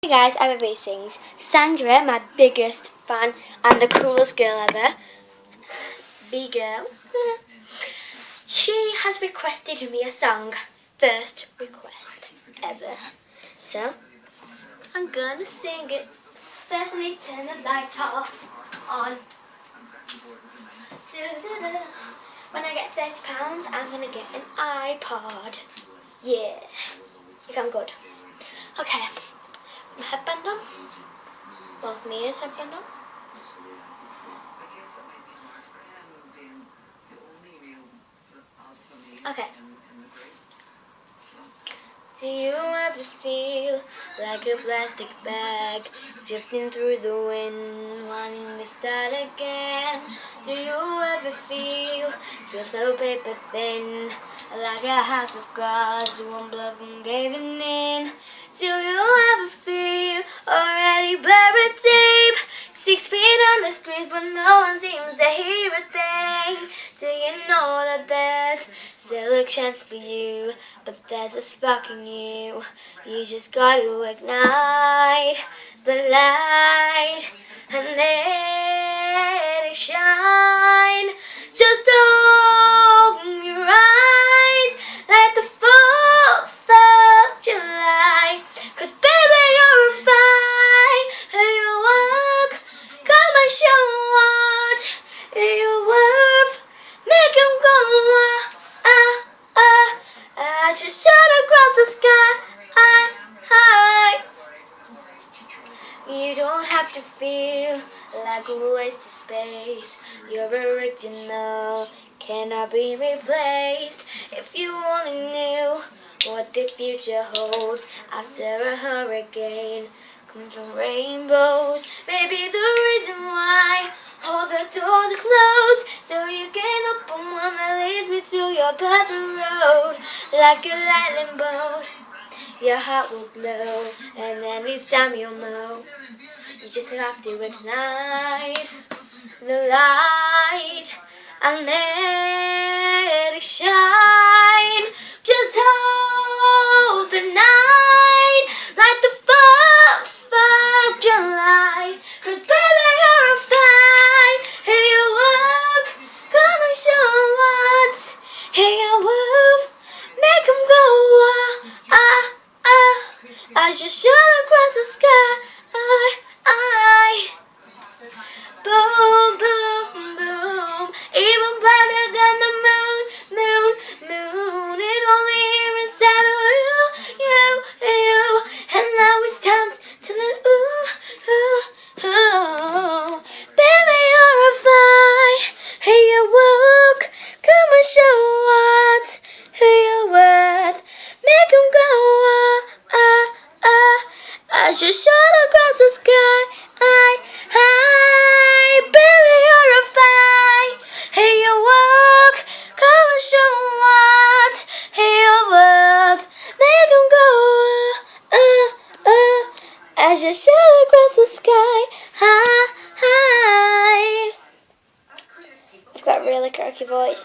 Hey guys, abbiebsings. Sandra, my biggest fan and the coolest girl ever, B-girl, she has requested me a song. First request ever. So, I'm gonna sing it. First I need to turn the light off on. When I get £30, I'm gonna get an iPod. Yeah, if I'm good. Okay. My headband on. Well, Mia's headband on. Okay. Do you ever feel like a plastic bag drifting through the wind, wanting to start again? Do you ever feel so paper thin, like a house of cards, one blow from giving in? Do you ever feel already buried deep, 6 feet on the screens, but no one seems to hear a thing? Do you know that there's still a chance for you, but there's a spark in you? You just gotta ignite the light and let it shine. Just open your eyes like the 4th of July, 'cause baby you're on firework. Come and show what you're worth. Make 'em go as you shot across the sky. You don't have to feel like a waste of space. You're original, cannot be replaced. If you only knew what the future holds after a hurricane comes from rainbows. Maybe the reason why all the doors are closed, so you can open one that leads me to your perfect road. Like a lightning bolt, your heart will glow, and then each time you'll know you just have to ignite the light and let it shine. Just hold the night like the 4th of July, 'cause baby you're a firework. Come and show what's your worth. Make 'em go as you shoot across the sky. Boom, boom, boom. Even brighter than the moon, moon, moon. It only here inside of you. And now it's time to let ooh. Baby, you're a firework. Come and show what you're worth. Make 'em go as you shot across the sky. Baby, you're a firework. Come and show what you're worth. Make 'em go as you shot across the sky. I've got a really croaky voice.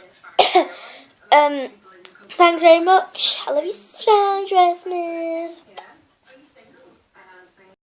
Thanks very much. I love you, Sandra Smith.